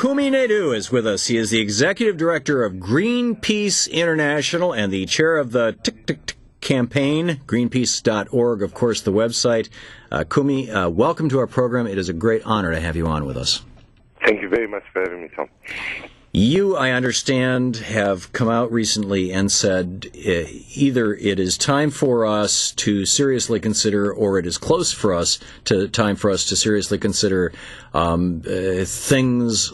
Kumi Naidoo is with us. He is the executive director of Greenpeace International and the chair of the Tick Tick Tick campaign, greenpeace.org, of course, the website. Kumi, welcome to our program. It is a great honor to have you on with us. Thank you very much for having me, Tom. You, I understand, have come out recently and said either it is time for us to seriously consider, or it is close for us to time for us to seriously consider things,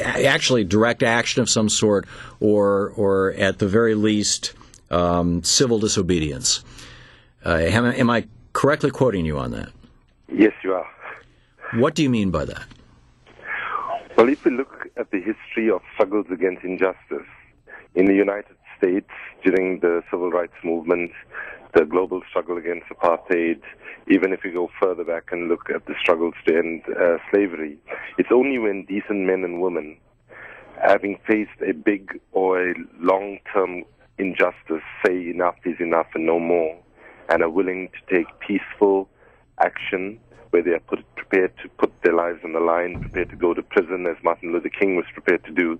actually direct action of some sort, or at the very least, civil disobedience. Am I correctly quoting you on that? Yes, you are. What do you mean by that? Well, if we look at the history of struggles against injustice in the United States during the civil rights movement, the global struggle against apartheid, even if we go further back and look at the struggles to end slavery, it's only when decent men and women, having faced a big or a long-term injustice, say enough is enough and no more, and are willing to take peaceful action where they are prepared to put their lives on the line, prepared to go to prison, as Martin Luther King was prepared to do,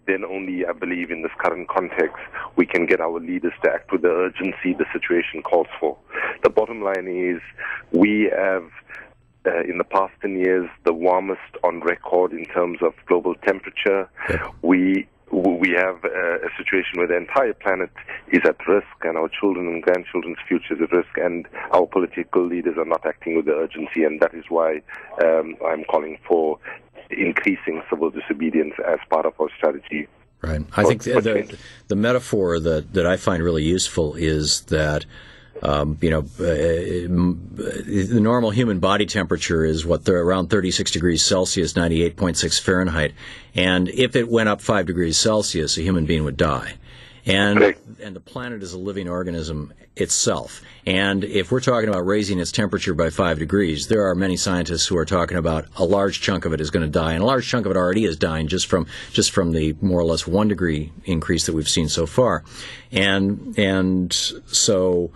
then only, I believe, in this current context, we can get our leaders to act with the urgency the situation calls for. The bottom line is we have, in the past 10 years, the warmest on record in terms of global temperature. We have a situation where the entire planet is at risk, and our children and grandchildren's future is at risk, and our political leaders are not acting with the urgency, and that is why I'm calling for increasing civil disobedience as part of our strategy. Right. I think the metaphor that I find really useful is that the normal human body temperature is around 36 degrees Celsius, 98.6 Fahrenheit, and if it went up 5 degrees Celsius, a human being would die. And the planet is a living organism itself. And if we're talking about raising its temperature by 5 degrees, there are many scientists who are talking about a large chunk of it is going to die, and a large chunk of it already is dying just from the more or less 1 degree increase that we've seen so far. And so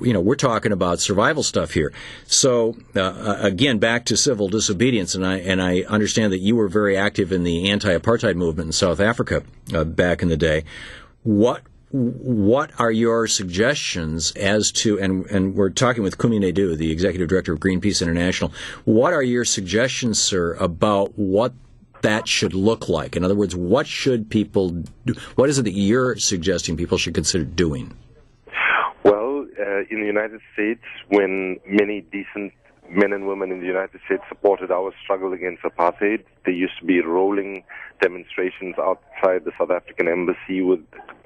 we're talking about survival stuff here. So again, back to civil disobedience, and I understand that you were very active in the anti-apartheid movement in South Africa back in the day. What are your suggestions as to, and we're talking with Kumi Naidoo, the executive director of Greenpeace International, what are your suggestions, sir, about what that should look like? In other words, what should people do? What is it that you're suggesting people should consider doing? Well, in the United States, when many decent men and women in the United States supported our struggle against apartheid, there used to be rolling demonstrations outside the South African embassy with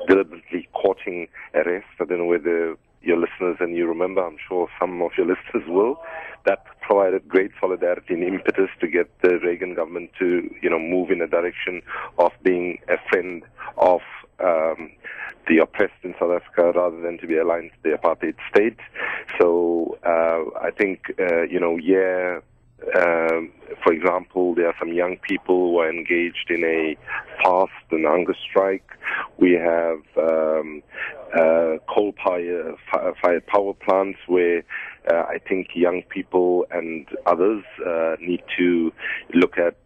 deliberately courting arrest. I don't know whether your listeners and you remember, I'm sure some of your listeners will. That provided great solidarity and impetus to get the Reagan government to, move in a direction of being a friend of the oppressed in South Africa rather than to be aligned to the apartheid state. So I think, for example, there are some young people who are engaged in a fast and hunger strike. We have coal-fired power plants where I think young people and others need to look at,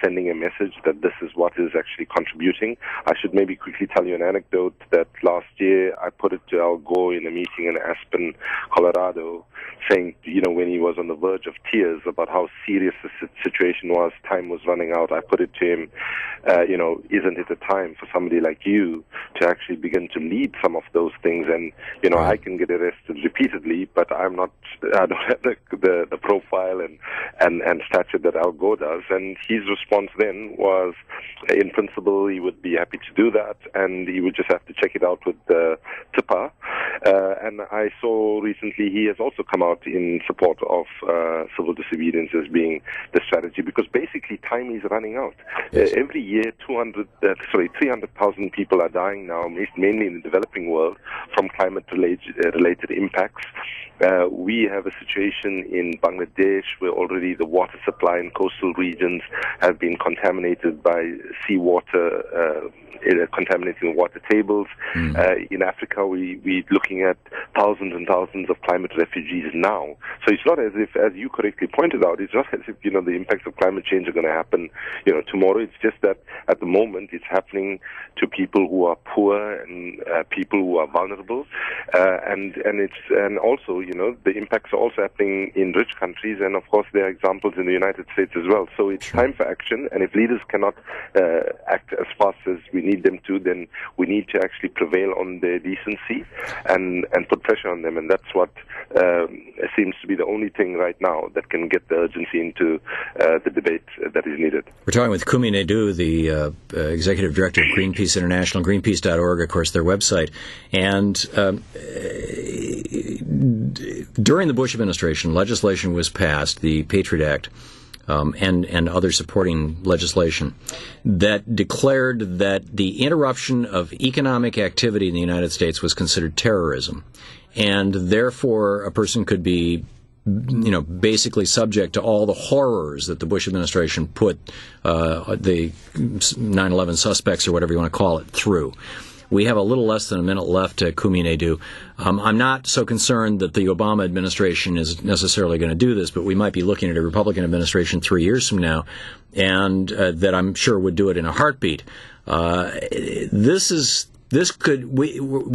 sending a message that this is what is actually contributing. I should maybe quickly tell you an anecdote that last year I put it to Al Gore in a meeting in Aspen, Colorado, saying, when he was on the verge of tears about how serious the situation was, time was running out, I put it to him, isn't it a time for somebody like you to actually begin to lead some of those things? And, I can get arrested repeatedly, but I don't have the profile and stature that Al Gore does. And his response then was, in principle, he would be happy to do that, and he would just have to check it out with the TIPA. And I saw recently he has also come out in support of civil disobedience as being the strategy, because basically time is running out. Yes. Every year, 300,000 people are dying now, mainly in the developing world, from climate-related impacts. We have a situation in Bangladesh where already the water supply in coastal regions have been contaminated by seawater, contaminating water tables. In Africa, we're looking looking at thousands and thousands of climate refugees now. So it's not as if, as you correctly pointed out, it's not as if, the impacts of climate change are going to happen, tomorrow. It's just that at the moment it's happening to people who are poor and people who are vulnerable, and also, the impacts are also happening in rich countries, and of course there are examples in the United States as well. So it's time for action, and if leaders cannot act as fast as we need them to, then we need to actually prevail on their decency and put pressure on them, and that's what seems to be the only thing right now that can get the urgency into the debate that is needed. We're talking with Kumi Naidoo, the Executive Director of Greenpeace International, greenpeace.org, of course, their website. And during the Bush administration, legislation was passed, the Patriot Act, and other supporting legislation that declared that the interruption of economic activity in the United States was considered terrorism, and therefore a person could be basically subject to all the horrors that the Bush administration put the 9/11 suspects, or whatever you want to call it, through. We have a little less than a minute left, Kumi Naidoo. I'm not so concerned that the Obama administration is necessarily going to do this, but we might be looking at a Republican administration 3 years from now, and that I'm sure would do it in a heartbeat. We're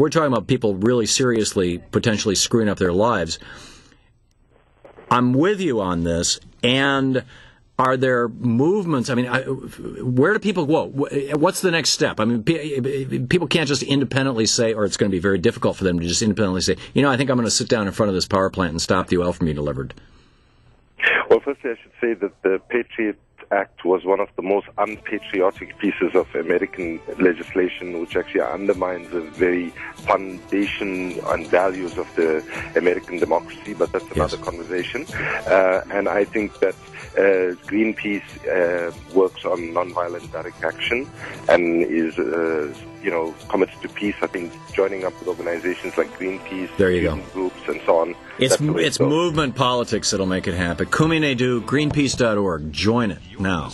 talking about people really seriously, potentially screwing up their lives. I'm with you on this, and are there movements? I mean, where do people go? What's the next step? I mean, people can't just independently say, or it's going to be very difficult for them to just independently say, I think I'm going to sit down in front of this power plant and stop the oil from being delivered. Well, firstly, I should say that the Patriot Act was one of the most unpatriotic pieces of American legislation, which actually undermines the very foundation and values of the American democracy, but that's another conversation. And I think that Greenpeace works on nonviolent direct action and is committed to peace. I think joining up with organizations like Greenpeace, there you go, groups and so on. It's movement politics that'll make it happen. Kumi Naidoo, Greenpeace.org. Join it now.